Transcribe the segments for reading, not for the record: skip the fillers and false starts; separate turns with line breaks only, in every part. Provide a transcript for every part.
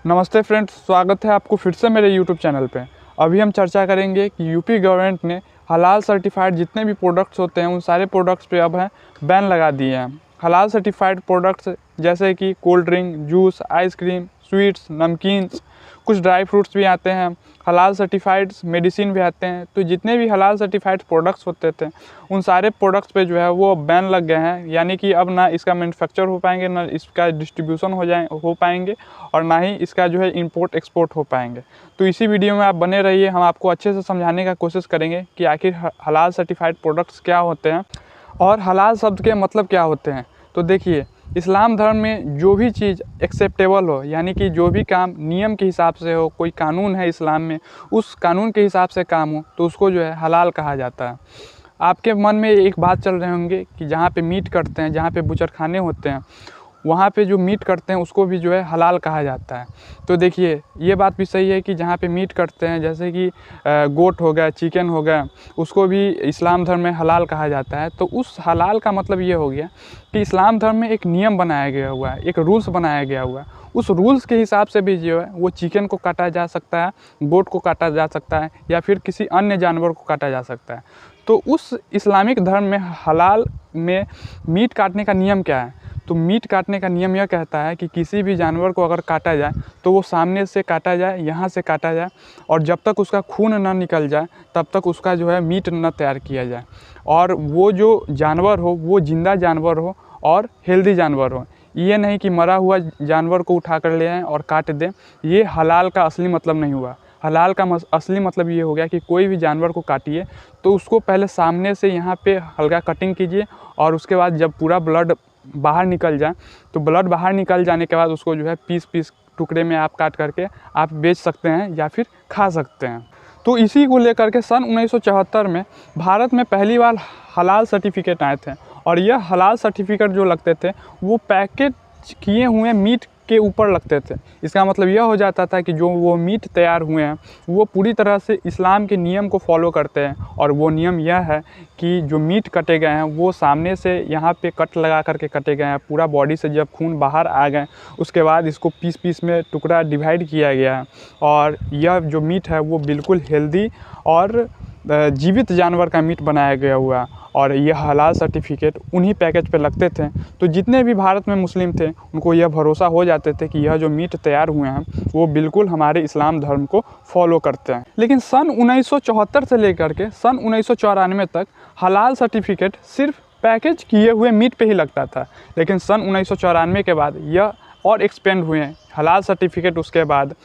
नमस्ते फ्रेंड्स, स्वागत है आपको फिर से मेरे यूट्यूब चैनल पे। अभी हम चर्चा करेंगे कि यूपी गवर्नमेंट ने हलाल सर्टिफाइड जितने भी प्रोडक्ट्स होते हैं उन सारे प्रोडक्ट्स पे अब है बैन लगा दिए हैं। हलाल सर्टिफाइड प्रोडक्ट्स जैसे कि cold drink, juice, ice cream, sweets, नमकीन, कुछ ड्राई फ्रूट्स भी आते हैं। हलाल सर्टिफाइड मेडिसिन भी आते हैं। तो जितने भी हलाल सर्टिफाइड प्रोडक्ट्स होते थे उन सारे प्रोडक्ट्स पे जो है वो बैन लग गए हैं। यानी कि अब ना इसका मैन्युफैक्चर हो पाएंगे, ना इसका डिस्ट्रीब्यूशन हो पाएंगे और ना ही इसका जो है इंपोर्ट एक्सपोर्ट हो पाएंगे। तो इसी वीडियो में आप बने रहिए, हम आपको अच्छे से समझाने का कोशिश करेंगे कि आखिर हलाल सर्टिफाइड प्रोडक्ट्स क्या होते हैं और हलाल शब्द के मतलब क्या होते हैं। तो देखिए, इस्लाम धर्म में जो भी चीज़ एक्सेप्टेबल हो, यानी कि जो भी काम नियम के हिसाब से हो, कोई कानून है इस्लाम में, उस कानून के हिसाब से काम हो तो उसको जो है हलाल कहा जाता है। आपके मन में एक बात चल रहे होंगे कि जहाँ पे मीट कटते हैं, जहाँ पे बुचड़खाने होते हैं, वहाँ पे जो मीट कटते हैं उसको भी जो है हलाल कहा जाता है। तो देखिए, ये बात भी सही है कि जहाँ पे मीट कटते हैं जैसे कि गोट हो गया, चिकन हो गया, उसको भी इस्लाम धर्म में हलाल कहा जाता है। तो उस हलाल का मतलब ये हो गया कि इस्लाम धर्म में एक नियम बनाया गया हुआ है, एक रूल्स बनाया गया हुआ है। उस रूल्स के हिसाब से भी जो है वो चिकन को काटा जा सकता है, गोट को काटा जा सकता है या फिर किसी अन्य जानवर को काटा जा सकता है। तो उस इस्लामिक धर्म में हलाल में मीट काटने का नियम क्या है? तो मीट काटने का नियम यह कहता है कि किसी भी जानवर को अगर काटा जाए तो वो सामने से काटा जाए, यहाँ से काटा जाए, और जब तक उसका खून न निकल जाए तब तक उसका जो है मीट न तैयार किया जाए। और वो जो जानवर हो वो जिंदा जानवर हो और हेल्दी जानवर हो। ये नहीं कि मरा हुआ जानवर को उठा कर ले आएँ और काट दें। ये हलाल का असली मतलब नहीं हुआ। हलाल का असली मतलब ये हो गया कि कोई भी जानवर को काटिए तो उसको पहले सामने से यहाँ पे हल्का कटिंग कीजिए और उसके बाद जब पूरा ब्लड बाहर निकल जाए तो ब्लड बाहर निकल जाने के बाद उसको जो है पीस पीस टुकड़े में आप काट करके आप बेच सकते हैं या फिर खा सकते हैं। तो इसी को लेकर के सन 1974 में भारत में पहली बार हलाल सर्टिफिकेट आए थे। और यह हलाल सर्टिफिकेट जो लगते थे वो पैकेट किए हुए मीट के ऊपर लगते थे। इसका मतलब यह हो जाता था कि जो वो मीट तैयार हुए हैं वो पूरी तरह से इस्लाम के नियम को फॉलो करते हैं। और वो नियम यह है कि जो मीट कटे गए हैं वो सामने से यहाँ पे कट लगा करके कटे गए हैं। पूरा बॉडी से जब खून बाहर आ गए उसके बाद इसको पीस पीस में टुकड़ा डिवाइड किया गया है। और यह जो मीट है वो बिल्कुल हेल्दी और जीवित जानवर का मीट बनाया गया हुआ है। और यह हलाल सर्टिफिकेट उन्हीं पैकेज पे लगते थे। तो जितने भी भारत में मुस्लिम थे उनको यह भरोसा हो जाते थे कि यह जो मीट तैयार हुए हैं वो बिल्कुल हमारे इस्लाम धर्म को फॉलो करते हैं। लेकिन सन 1974 से लेकर के सन 1994 तक हलाल सर्टिफिकेट सिर्फ पैकेज किए हुए मीट पे ही लगता था। लेकिन सन 1994 के बाद यह और एक्सपेंड हुए हैं हलाल सर्टिफिकेट। उसके बाद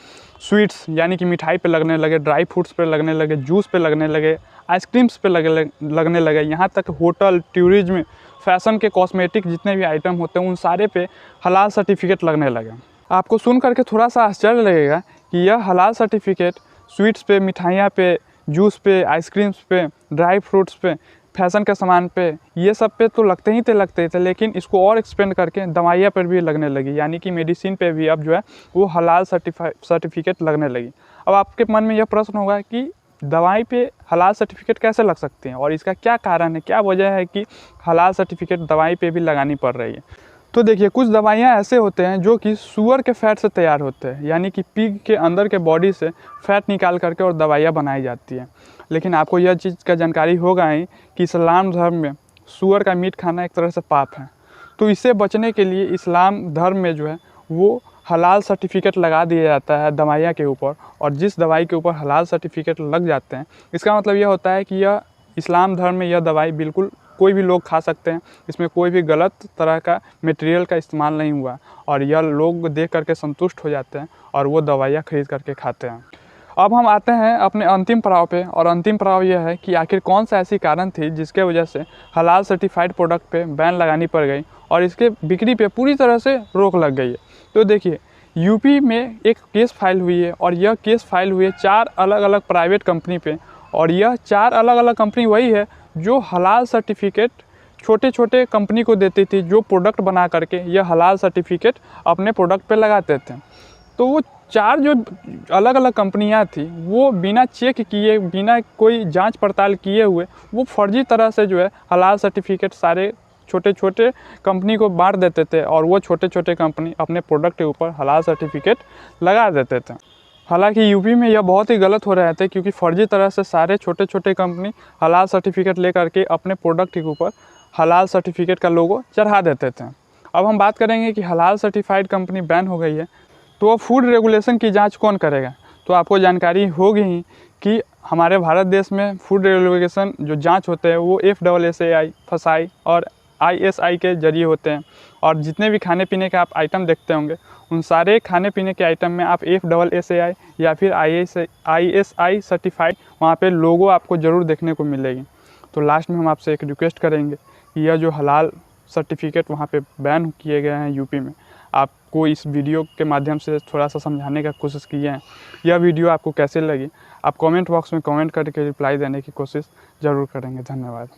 स्वीट्स यानी कि मिठाई पे लगने लगे, ड्राई फ्रूट्स पे लगने लगे, जूस पे लगने लगे, आइसक्रीम्स पे लगने लगे, यहाँ तक होटल, टूरिज्म, फैशन के कॉस्मेटिक जितने भी आइटम होते हैं उन सारे पे हलाल सर्टिफिकेट लगने लगे। आपको सुन करके थोड़ा सा आश्चर्य लगेगा कि यह हलाल सर्टिफिकेट स्वीट्स पे, मिठाइयाँ पे, जूस पे, आइसक्रीम्स पे, ड्राई फ्रूट्स पे, फैशन के सामान पे, ये सब पे तो लगते ही थे, लेकिन इसको और एक्सपेंड करके दवाइयाँ पर भी लगने लगी। यानी कि मेडिसिन पे भी अब जो है वो हलाल सर्टिफिकेट लगने लगी। अब आपके मन में यह प्रश्न होगा कि दवाई पे हलाल सर्टिफिकेट कैसे लग सकते हैं और इसका क्या कारण है, क्या वजह है कि हलाल सर्टिफिकेट दवाई पे भी लगानी पड़ रही है। तो देखिए, कुछ दवाइयाँ ऐसे होते हैं जो कि सूअर के फैट से तैयार होते हैं, यानी कि पिग के अंदर के बॉडी से फैट निकाल करके और दवाइयाँ बनाई जाती हैं। लेकिन आपको यह चीज़ का जानकारी होगा ही कि इस्लाम धर्म में सूअर का मीट खाना एक तरह से पाप है। तो इससे बचने के लिए इस्लाम धर्म में जो है वो हलाल सर्टिफिकेट लगा दिया जाता है दवाइयाँ के ऊपर। और जिस दवाई के ऊपर हलाल सर्टिफिकेट लग जाते हैं इसका मतलब यह होता है कि यह इस्लाम धर्म में यह दवाई बिल्कुल कोई भी लोग खा सकते हैं। इसमें कोई भी गलत तरह का मटेरियल का इस्तेमाल नहीं हुआ और यह लोग देख करके संतुष्ट हो जाते हैं और वो दवाइयाँ खरीद करके खाते हैं। अब हम आते हैं अपने अंतिम पड़ाव पे, और अंतिम पड़ाव यह है कि आखिर कौन सा ऐसी कारण थी जिसके वजह से हलाल सर्टिफाइड प्रोडक्ट पे बैन लगानी पड़ गई और इसके बिक्री पे पूरी तरह से रोक लग गई है। तो देखिए, यूपी में एक केस फाइल हुई है और यह केस फाइल हुई है 4 अलग अलग प्राइवेट कंपनी पे। और यह 4 अलग अलग कंपनी वही है जो हलाल सर्टिफिकेट छोटे छोटे कंपनी को देती थी, जो प्रोडक्ट बना करके यह हलाल सर्टिफिकेट अपने प्रोडक्ट पे लगाते थे। तो वो 4 जो अलग अलग कंपनियां थी वो बिना चेक किए, बिना कोई जांच पड़ताल किए हुए वो फर्जी तरह से जो है हलाल सर्टिफिकेट सारे छोटे छोटे कंपनी को बांट देते थे और वो छोटे छोटे कंपनी अपने प्रोडक्ट के ऊपर हलाल सर्टिफिकेट लगा देते थे। हालांकि यूपी में यह बहुत ही गलत हो रहा था, क्योंकि फर्जी तरह से सारे छोटे छोटे कंपनी हलाल सर्टिफिकेट लेकर के अपने प्रोडक्ट के ऊपर हलाल सर्टिफिकेट का लोगो चढ़ा देते थे। अब हम बात करेंगे कि हलाल सर्टिफाइड कंपनी बैन हो गई है, तो फूड रेगुलेशन की जांच कौन करेगा। तो आपको जानकारी होगी ही कि हमारे भारत देश में फूड रेगुलेशन जो जांच होते हैं वो FSSAI, FSSAI और ISI के जरिए होते हैं। और जितने भी खाने पीने के आप आइटम देखते होंगे उन सारे खाने पीने के आइटम में आप FSSAI या फिर ISI सर्टिफाइड वहाँ पे लोगो आपको ज़रूर देखने को मिलेगी। तो लास्ट में हम आपसे एक रिक्वेस्ट करेंगे कि यह जो हलाल सर्टिफिकेट वहाँ पे बैन किए गए हैं यूपी में, आपको इस वीडियो के माध्यम से थोड़ा सा समझाने का कोशिश किए हैं। यह वीडियो आपको कैसे लगी आप कमेंट बॉक्स में कमेंट करके रिप्लाई देने की कोशिश ज़रूर करेंगे। धन्यवाद।